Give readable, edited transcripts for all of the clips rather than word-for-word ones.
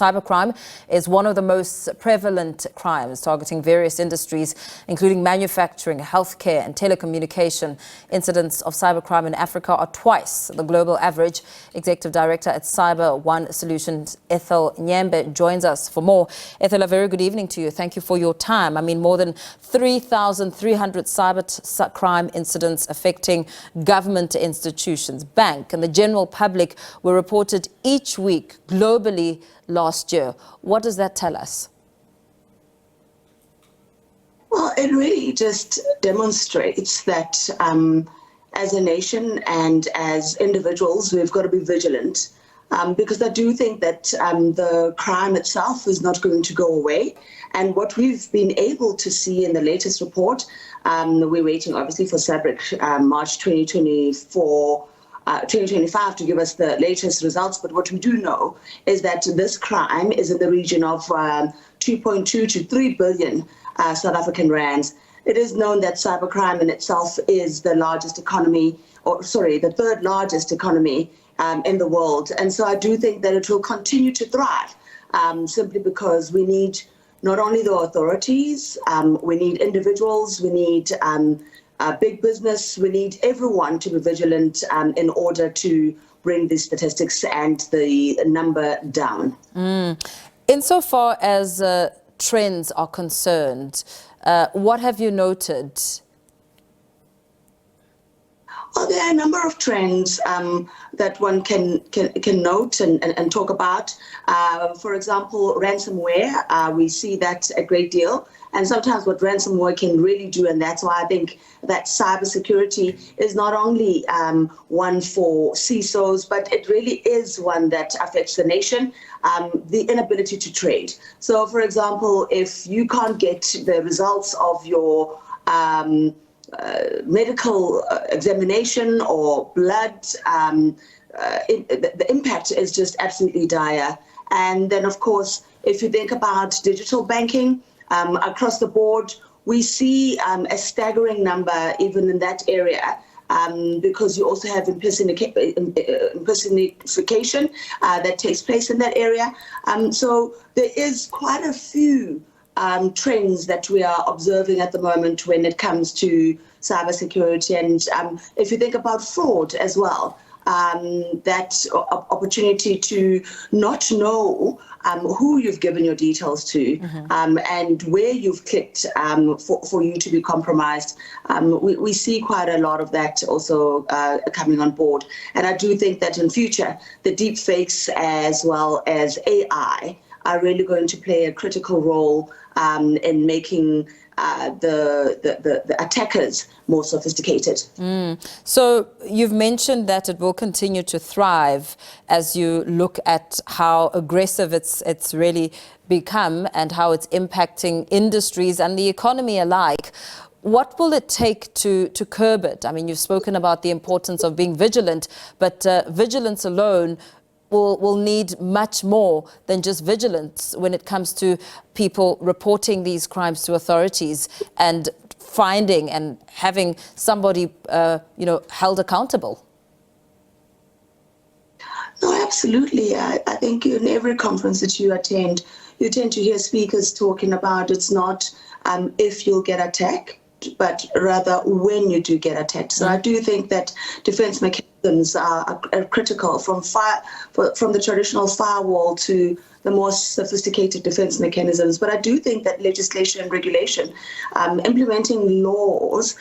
Cybercrime is one of the most prevalent crimes targeting various industries, including manufacturing, healthcare and telecommunication. Incidents of cybercrime in Africa are twice the global average. Executive Director at Cyber One Solutions, Ethel Nyembe, joins us for more. Ethel, a very good evening to you. Thank you for your time. I mean, more than 3,300 cybercrime incidents affecting government institutions, bank and the general public were reported each week globally last year. What does that tell us? Well, it really just demonstrates that as a nation and as individuals, we've got to be vigilant because I do think that the crime itself is not going to go away. And what we've been able to see in the latest report, we're waiting obviously for Cybercrime March 2025 to give us the latest results. But what we do know is that this crime is in the region of 2.2 to 3 billion South African rands. It is known that cybercrime in itself is the largest economy, the third largest economy in the world. And so I do think that it will continue to thrive simply because we need not only the authorities, we need individuals, we need big business, we need everyone to be vigilant in order to bring the statistics and the number down. Insofar as trends are concerned, what have you noted? Well, there are a number of trends that one can note and talk about. For example, ransomware, we see that a great deal. And sometimes what ransomware can really do, and that's why I think that cybersecurity is not only one for CISOs, but it really is one that affects the nation, the inability to trade. So, for example, if you can't get the results of your medical examination or blood, the impact is just absolutely dire. And then, of course, if you think about digital banking, across the board, we see a staggering number even in that area because you also have impersonification that takes place in that area. So there is quite a few trends that we are observing at the moment when it comes to cybersecurity. And if you think about fraud as well, that opportunity to not know who you've given your details to and where you've clicked for you to be compromised. We see quite a lot of that also coming on board. And I do think that in future, the deep fakes as well as AI are really going to play a critical role in making the attackers more sophisticated. So you've mentioned that it will continue to thrive as you look at how aggressive it's really become and how it's impacting industries and the economy alike. What will it take to curb it? I mean, you've spoken about the importance of being vigilant, but vigilance alone will need much more than just vigilance when it comes to people reporting these crimes to authorities and finding and having somebody, held accountable. No, absolutely. I think in every conference that you attend, you tend to hear speakers talking about it's not if you'll get attacked, but rather when you do get attacked. So I do think that defense mechanisms are critical from the traditional firewall to the more sophisticated defense mechanisms. But I do think that legislation and regulation, implementing laws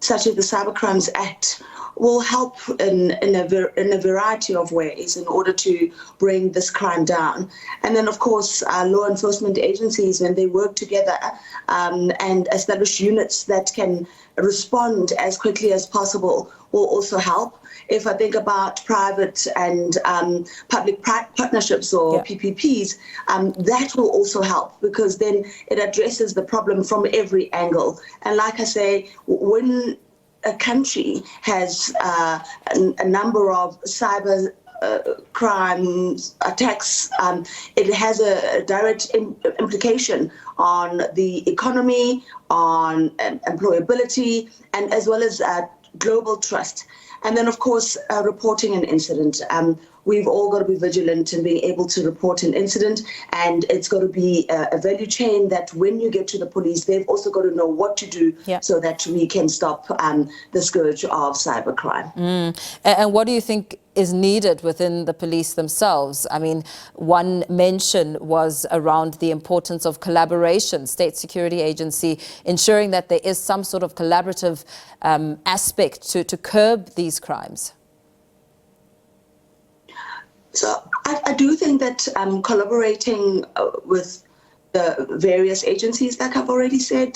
such as the Cybercrimes Act, will help in a variety of ways in order to bring this crime down. And then, of course, law enforcement agencies, when they work together and establish units that can respond as quickly as possible, will also help. If I think about private and public partnerships or PPPs, that will also help because then it addresses the problem from every angle. And like I say, when a country has a number of cyber crimes, attacks, it has a direct implication on the economy, on employability, and as well as global trust. And then, of course, reporting an incident. we've all got to be vigilant in being able to report an incident, and it's got to be a value chain that when you get to the police, they've also got to know what to do so that we can stop the scourge of cybercrime. And what do you think is needed within the police themselves? I mean, one mention was around the importance of collaboration, state security agency, ensuring that there is some sort of collaborative aspect to curb these crimes. So I do think that collaborating with the various agencies, like I've already said,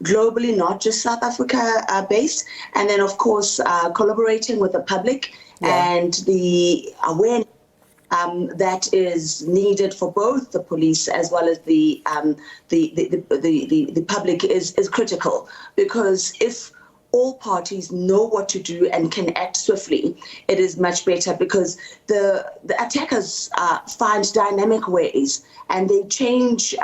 globally, not just South Africa based, and then of course collaborating with the public and the awareness that is needed for both the police as well as the public is critical, because if all parties know what to do and can act swiftly, it is much better, because the attackers find dynamic ways and they change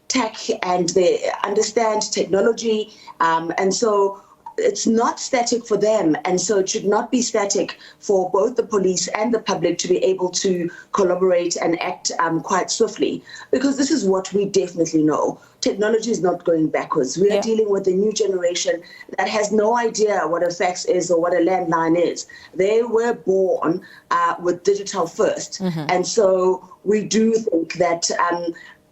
tech and they understand technology, and so it's not static for them, and so it should not be static for both the police and the public to be able to collaborate and act quite swiftly, because this is what we definitely know. Technology is not going backwards. We are dealing with a new generation that has no idea what a fax is or what a landline is. They were born with digital first, and so we do think that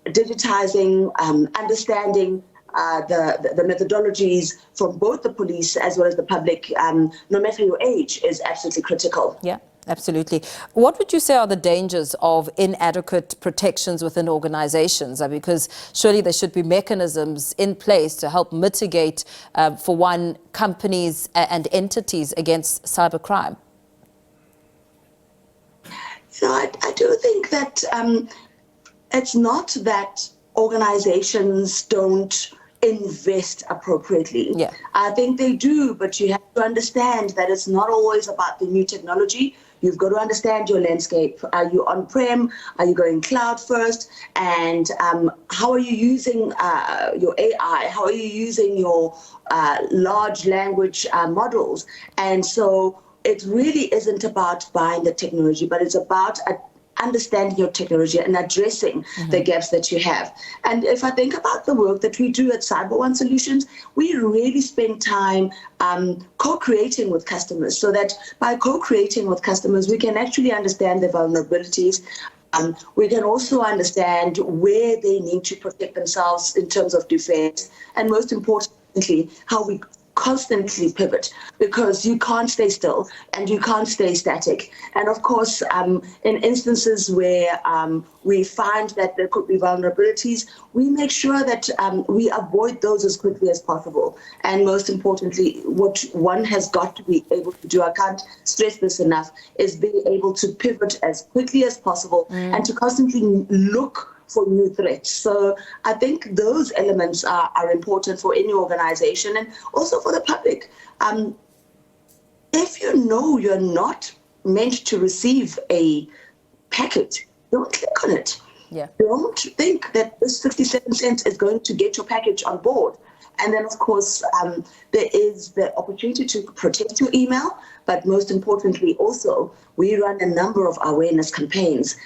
digitizing, understanding the methodologies from both the police as well as the public, no matter your age, is absolutely critical. Yeah, absolutely. What would you say are the dangers of inadequate protections within organizations? Because surely there should be mechanisms in place to help mitigate, for one, companies and entities against cybercrime. So I do think that it's not that organizations don't invest appropriately. I think they do, but you have to understand that it's not always about the new technology. You've got to understand your landscape. Are you on-prem? Are you going cloud first? And how are you using your AI? How are you using your large language models? And so it really isn't about buying the technology, but it's about understanding your technology and addressing the gaps that you have. And if I think about the work that we do at CyberOne Solutions, we really spend time co-creating with customers, so that by co-creating with customers, we can actually understand their vulnerabilities. We can also understand where they need to protect themselves in terms of defense, and most importantly, how we constantly pivot, because you can't stay still and you can't stay static. And of course, in instances where we find that there could be vulnerabilities, we make sure that we avoid those as quickly as possible. And most importantly, what one has got to be able to do, I can't stress this enough, is being able to pivot as quickly as possible and to constantly look for new threats. So I think those elements are important for any organization, and also for the public. If you know you're not meant to receive a package, don't click on it. Don't think that this 57 cents is going to get your package on board. And then, of course, there is the opportunity to protect your email, but most importantly, also, we run a number of awareness campaigns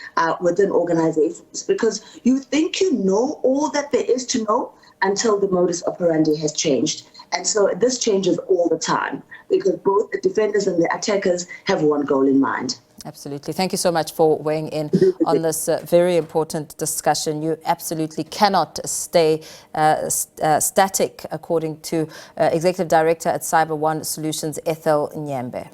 within organizations, because you think you know all that there is to know until the modus operandi has changed. And so this changes all the time, because both the defenders and the attackers have one goal in mind. Absolutely. Thank you so much for weighing in on this very important discussion. You absolutely cannot stay static, according to Executive Director at CyberOne Solutions, Ethel Nyembe.